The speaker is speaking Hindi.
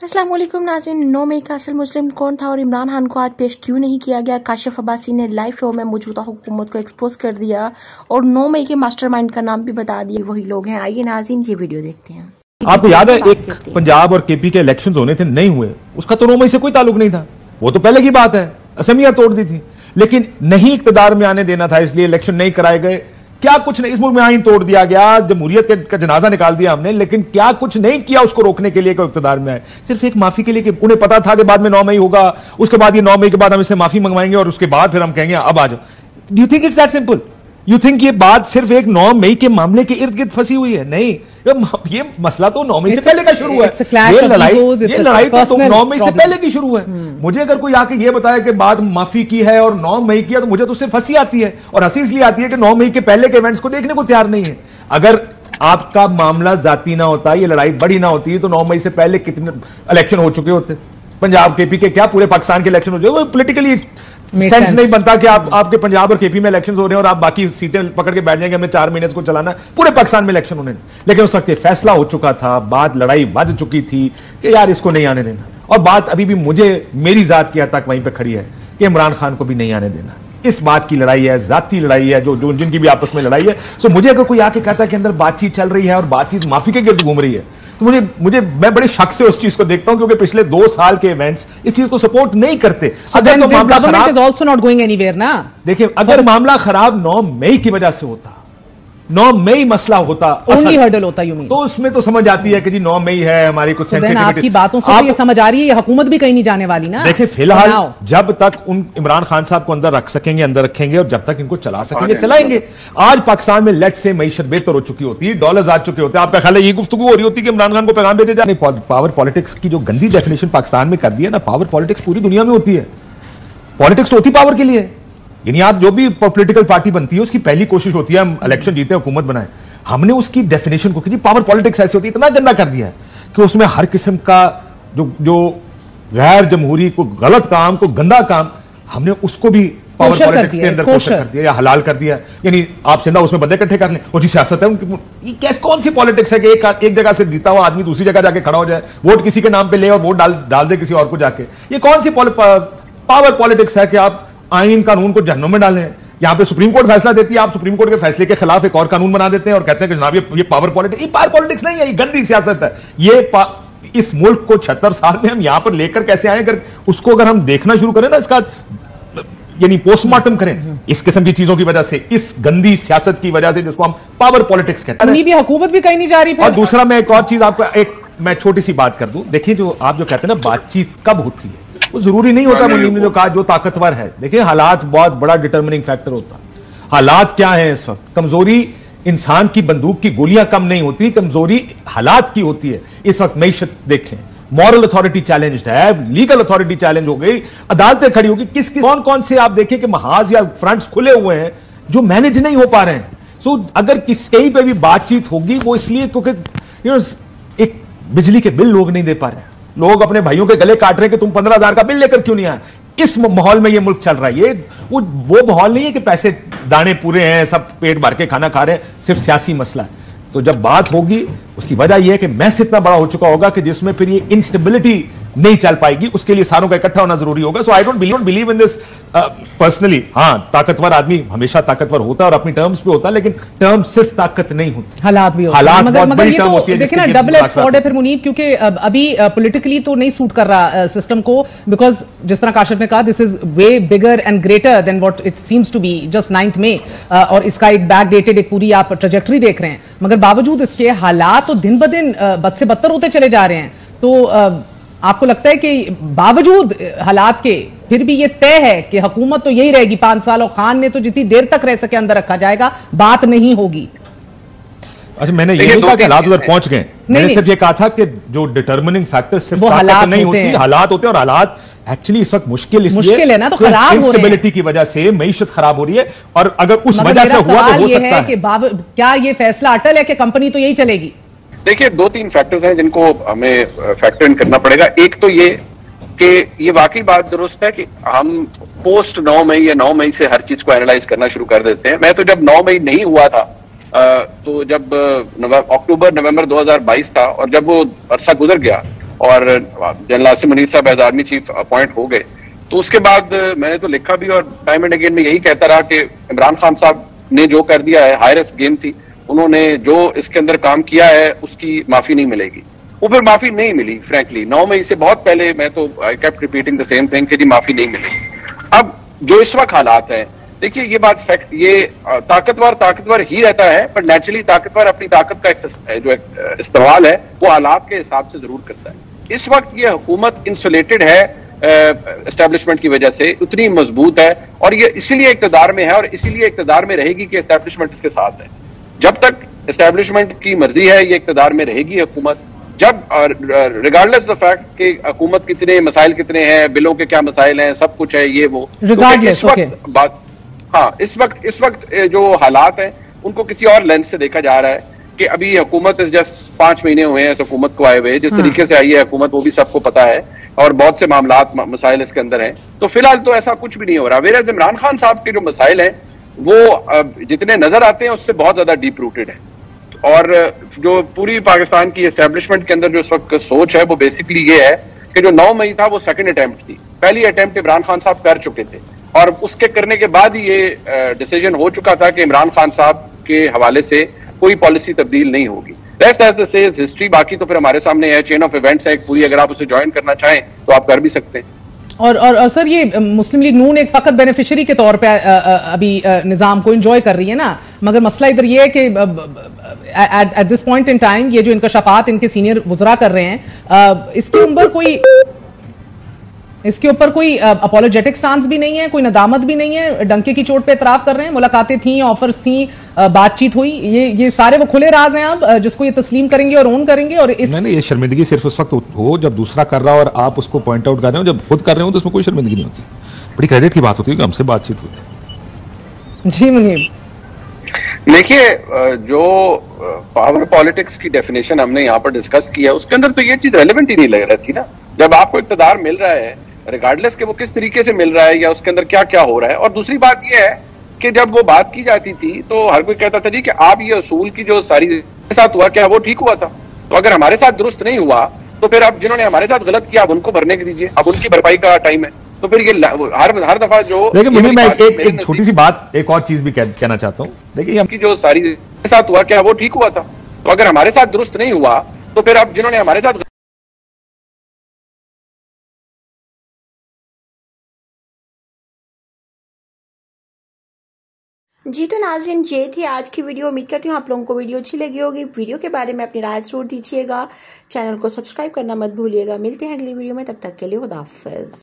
अस्सलाम वालेकुम नाज़रीन। 9 मई का असल मुस्लिम कौन था और इमरान खान को आज पेश क्यों नहीं किया गया? काशिफ अब्बासी ने लाइव शो में मौजूदा हुकूमत को एक्सपोज कर दिया और 9 मई के मास्टरमाइंड का नाम भी बता दिया। वही लोग हैं। आइए नाज़रीन ये वीडियो देखते हैं। आपको याद है एक पंजाब और केपी के इलेक्शंस होने थे, नहीं हुए, उसका तो 9 मई से कोई ताल्लुक नहीं था, वो तो पहले की बात है, असेंबलियां तोड़ दी थी, लेकिन नहीं इक्तदार में आने देना था, इसलिए इलेक्शन नहीं कराए गए। क्या कुछ नहीं, इस मुल्क में आइन तोड़ दिया गया, जमहूरियत का जनाजा निकाल दिया हमने, लेकिन क्या कुछ नहीं किया उसको रोकने के लिए कि इक्तदार में आए। सिर्फ एक माफी के लिए कि उन्हें पता था कि बाद में 9 मई होगा, उसके बाद ये 9 मई के बाद हम इससे माफी मंगवाएंगे और उसके बाद फिर हम कहेंगे अब आ जाओ। Do you think it's that simple? You think ये बात सिर्फ एक 9 मई के मामले के इर्द गिर्द फंसी हुई है? नहीं, ये मसला तो 9 मई से पहले का शुरू है। ये लड़ाई तो 9 मई से पहले की शुरू है। मुझे अगर कोई आके ये बताया कि बात माफी की है और 9 मई की है, तो मुझे तो सिर्फ हंसी आती है, और हंसी इसलिए आती है कि 9 मई के पहले के इवेंट्स को देखने को तैयार नहीं है। अगर आपका मामला जाती ना होता, ये लड़ाई बड़ी ना होती, तो 9 मई से पहले कितने इलेक्शन हो चुके होते? पंजाब केपी के क्या पूरे पाकिस्तान के इलेक्शन हो जाए? वो पॉलिटिकली सेंस नहीं बनता कि आपके पंजाब और केपी में इलेक्शन हो रहे हैं और आप बाकी सीटें पकड़ के बैठ जाएंगे, हमें 4 महीने को चलाना, पूरे पाकिस्तान में इलेक्शन होने। लेकिन उस वक्त ये फैसला हो चुका था, बात लड़ाई बढ़ चुकी थी कि यार इसको नहीं आने देना, और बात अभी भी मुझे मेरी जात की हद तक वहीं पे खड़ी है कि इमरान खान को भी नहीं आने देना। इस बात की लड़ाई है, जाती लड़ाई है, जो जिनकी भी आपस में लड़ाई है। सो मुझे अगर कोई आके कहता है कि अंदर बातचीत चल रही है और बातचीत माफी के गिर्द घूम रही है, तो मैं बड़े शक से उस चीज को देखता हूं, क्योंकि पिछले 2 साल के इवेंट्स इस चीज को सपोर्ट नहीं करते। अगर तो मामला खराब, ना देखिए, अगर मामला खराब 9 मई की वजह से होता, 9 मई मसला होता, ओनली हर्डल होता, यू मीन, तो उसमें तो समझ आती है कि जी 9 मई है, हमारी कुछ सेंसिटिविटी। आपकी बातों से ये समझ आ रही है, ये हुकूमत भी कहीं नहीं जाने वाली ना। देखिए, फिलहाल जब तक उन इमरान खान साहब को अंदर रख सकेंगे, अंदर रखेंगे, और जब तक इनको चला सकेंगे चलाएंगे। आज पाकिस्तान में लेट से मईशत बेहतर हो चुकी होती है, डॉलर्स आ चुके होते हैं, आपका ख्याल है ये गुफ्तगू हो रही होती है कि इमरान खान को पैगाम भेजे जाए? पावर पॉलिटिक्स की जो गंदी डेफिनेशन पाकिस्तान में कर दी है ना, पावर पॉलिटिक्स पूरी दुनिया में होती है। पॉलिटिक्स तो होती पावर के लिए, यानी आप जो भी पॉलिटिकल पार्टी बनती है उसकी पहली कोशिश होती है हम इलेक्शन जीते, हुकूमत बनाए। हमने उसकी डेफिनेशन को कि पावर पॉलिटिक्स ऐसी होती है, इतना गंदा कर दिया है कि उसमें हर किस्म का जो गैर जमहूरी को गलत काम को गंदा काम, हमने उसको भी पावर पॉलिटिक्स के अंदर कोशिश कर दिया या हलाल कर दिया। यानी आप सिंधा उसमें बंदे इकट्ठे कर लें, और जी सियासत है उनकी। ये कैसे, कौन सी पॉलिटिक्स है कि एक जगह से जीता हुआ आदमी दूसरी जगह जाके खड़ा हो जाए, वोट किसी के नाम पे ले और वोट डाल दे किसी और को जाके? ये कौन सी पावर पॉलिटिक्स है कि आप आइन कानून को जहन्नुम में डालें? यहां पे सुप्रीम कोर्ट फैसला देती है, आप सुप्रीम कोर्ट के फैसले के खिलाफ एक और कानून बना देते हैं और कहते हैं कि जनाब ये पावर पॉलिटिक्स। ये पावर पॉलिटिक्स नहीं है, ये गंदी सियासत है। ये इस मुल्क को 76 साल में हम यहां पर लेकर कैसे आए, अगर उसको अगर हम देखना शुरू करें ना, इसका यानी पोस्टमार्टम करें इस किस्म की चीजों की वजह से, इस गंदी सियासत की वजह से, जिसको हम पावर पॉलिटिक्स कहते हैं। भी हुकूमत भी कहीं नहीं जा रही। और दूसरा, मैं एक और चीज आपको मैं छोटी सी बात कर दूं। देखिए, जो आप जो कहते हैं ना बातचीत कब होती है, वो जरूरी नहीं होता। मुनीम ने जो कहा, जो ताकतवर है, देखिए हालात बहुत बड़ा डिटर्मिनिंग फैक्टर होता है। हालात क्या है इस वक्त? कमजोरी इंसान की बंदूक की गोलियां कम नहीं होती, कमजोरी हालात की होती है। इस वक्त मईशत देखें, मॉरल अथॉरिटी चैलेंज्ड है, लीगल अथॉरिटी चैलेंज हो गई, अदालतें खड़ी होगी। कौन कौन से आप देखें कि महाज या फ्रंट्स खुले हुए हैं जो मैनेज नहीं हो पा रहे हैं। सो अगर कहीं पे भी बातचीत होगी, वो इसलिए क्योंकि एक बिजली के बिल लोग नहीं दे पा रहे हैं, लोग अपने भाइयों के गले काट रहे हैं कि तुम 15,000 का बिल लेकर क्यों नहीं आए। इस माहौल में ये मुल्क चल रहा है। ये वो माहौल नहीं है कि पैसे दाने पूरे हैं, सब पेट भर के खाना खा रहे हैं, सिर्फ सियासी मसला है। तो जब बात होगी, उसकी वजह यह है कि मैस इतना बड़ा हो चुका होगा कि जिसमें फिर ये इंस्टेबिलिटी नहीं चल पाएगी, उसके लिए सारों का इकट्ठा होना जरूरी होगा। So I don't believe in this personally. हाँ, ताकतवर आदमी हमेशा ताकतवर होता है और अपनी टर्म्स पे होता है, लेकिन टर्म्स सिर्फ ताकत नहीं होती, हालात भी होते हैं। मगर ये तो देखिए ना, डबल एज स्वॉर्ड है फिर मुनीब, क्योंकि अभी पॉलिटिकली तो नहीं सूट कर रहा सिस्टम को, बिकॉज जिस तरह काशिफ ने कहा, this is way bigger and greater than what it seems to be just 9 May, और इसका एक बैक डेटेड एक पूरी आप ट्रैजेक्टरी देख रहे हैं। मगर बावजूद इसके हालात तो दिन ब दिन बद से बदतर होते चले जा रहे हैं। तो आपको लगता है कि बावजूद हालात के फिर भी ये तय है कि हुकूमत तो यही रहेगी 5 साल, और खान ने तो जितनी देर तक रह सके अंदर रखा जाएगा, बात नहीं होगी? अच्छा, मैंने ये नहीं कहा कि हालात उधर पहुंच गए, मैंने सिर्फ ये कहा था कि जो डिटर्मिनिंग फैक्टर सिर्फ ताकत नहीं होती, हालात होते हैं, और हालात एक्चुअली इस वक्त मुश्किल है ना, तो खराब हो रहे हैं, इंस्टेबिलिटी की वजह से मईशत खराब हो रही है, और अगर उस वजह से हुआ तो हो सकता है कि क्या ये फैसला अटल है कि कंपनी तो यही चलेगी? देखिए, 2-3 फैक्टर्स हैं जिनको हमें फैक्टर इन करना पड़ेगा। एक तो ये कि ये वाकई बात दुरुस्त है कि हम पोस्ट 9 मई या 9 मई से हर चीज को एनालाइज करना शुरू कर देते हैं। मैं तो जब 9 मई नहीं हुआ था, तो जब अक्टूबर नवंबर 2022 था, और जब वो अरसा गुजर गया और जनरल आसिम मुनीर साहब एज आर्मी चीफ अपॉइंट हो गए, तो उसके बाद मैंने तो लिखा भी और टाइम एंड अगेन में यही कहता रहा कि इमरान खान साहब ने जो कर दिया है, हाई रिस्क गेम थी, उन्होंने जो इसके अंदर काम किया है उसकी माफी नहीं मिलेगी। वो फिर माफी नहीं मिली फ्रैंकली, 9 मई से बहुत पहले मैं तो I kept repeating the same thing कि जी माफी नहीं मिलेगी। अब जो इस वक्त हालात है, देखिए ये बात फैक्ट, ये ताकतवर ही रहता है, पर नेचुरली ताकतवर अपनी ताकत का जो इस्तेमाल है वो हालात के हिसाब से जरूर करता है। इस वक्त ये हुकूमत इंसुलेटेड है एस्टेब्लिशमेंट की वजह से, उतनी मजबूत है और ये इसीलिए इक्तदार में है और इसीलिए इक्तदार में रहेगी कि एस्टेब्लिशमेंट इसके साथ है। जब तक एस्टेब्लिशमेंट की मर्जी है ये इक्तदार में रहेगी हुकूमत, जब रिगार्डलेस द फैक्ट कि हुकूमत कितने मसाइल कितने हैं, बिलों के क्या मसाइल हैं, सब कुछ है ये वो, रिगार्डलेस बात हाँ इस वक्त जो हालात हैं उनको किसी और लेंस से देखा जा रहा है कि अभी हुकूमत जस्ट 5 महीने हुए हैं इस हुकूमत को आए हुए, जिस तरीके से आई है हुकूमत वो भी सबको पता है और बहुत से मामलात मसाइल इसके अंदर हैं। तो फिलहाल तो ऐसा कुछ भी नहीं हो रहा। वेराज इमरान खान साहब के जो मसाइल हैं वो जितने नजर आते हैं उससे बहुत ज्यादा डीप रूटेड है और जो पूरी पाकिस्तान की एस्टेब्लिशमेंट के अंदर जो इस वक्त सोच है वो बेसिकली ये है कि जो 9 मई था वो सेकंड अटेम्प्ट थी, पहली अटेम्प्ट इमरान खान साहब कर चुके थे और उसके करने के बाद ही ये डिसीजन हो चुका था कि इमरान खान साहब के हवाले से कोई पॉलिसी तब्दील नहीं होगी। Rest as the says history, बाकी तो फिर हमारे सामने है, चेन ऑफ इवेंट्स है एक पूरी, अगर आप उसे ज्वाइन करना चाहें तो आप कर भी सकते हैं। और सर ये मुस्लिम लीग नून एक फकत बेनिफिशियरी के तौर पे अभी निजाम को एंजॉय कर रही है ना, मगर मसला इधर ये है कि at this point in time ये जो इंकशाफात इनके सीनियर वुज़रा कर रहे हैं, इसके ऊपर कोई अपोलोजेटिक स्टांस भी नहीं है, कोई नदामत भी नहीं है, डंके की चोट पे इतराफ कर रहे हैं, मुलाकातें थी, ऑफर्स थी, बातचीत हुई, ये सारे वो खुले राज हैं अब जिसको ये तस्लीम करेंगे और ओन करेंगे। और नहीं, ये शर्मिंदगी सिर्फ उस वक्त हो जब दूसरा कर रहा हो और आप उसको पॉइंट आउट कर रहे हो, जब खुद कर रहे हो तो उसमें कोई शर्मिंदगी नहीं होती, बड़ी क्रेडिट की बात होती है कि हमसे बातचीत हुई थी। जी मुनीब, देखिए जो पावर पॉलिटिक्स की डेफिनेशन हमने यहाँ पर डिस्कस की है उसके अंदर तो ये चीज रेलेवेंट ही नहीं लग रही थी ना। जब आपको इक़्तिदार मिल रहा है, रिगार्डलेस के वो किस तरीके से मिल रहा है या उसके अंदर क्या क्या हो रहा है, और दूसरी बात ये है कि जब वो बात की जाती थी तो हर कोई कहता था जी कि आप ये असूल की जो सारी साथ हुआ क्या वो ठीक हुआ था, तो अगर हमारे साथ दुरुस्त नहीं हुआ तो फिर अब जिन्होंने हमारे साथ गलत किया अब उनको भरने के दीजिए, अब उनकी भरपाई का टाइम है। तो फिर ये हर दफा जो, देखिए मैं एक छोटी सी बात, एक और चीज भी कहना चाहता हूँ। देखिए हमकी जो सारी साथ हुआ क्या वो ठीक हुआ था, तो अगर हमारे साथ दुरुस्त नहीं हुआ तो फिर अब जिन्होंने हमारे साथ जी तो नाज़रीन ये थी आज की वीडियो। उम्मीद करती हूँ आप लोगों को वीडियो अच्छी लगी होगी। वीडियो के बारे में अपनी राय जरूर दीजिएगा, चैनल को सब्सक्राइब करना मत भूलिएगा। मिलते हैं अगली वीडियो में, तब तक के लिए खुदा हाफिज़।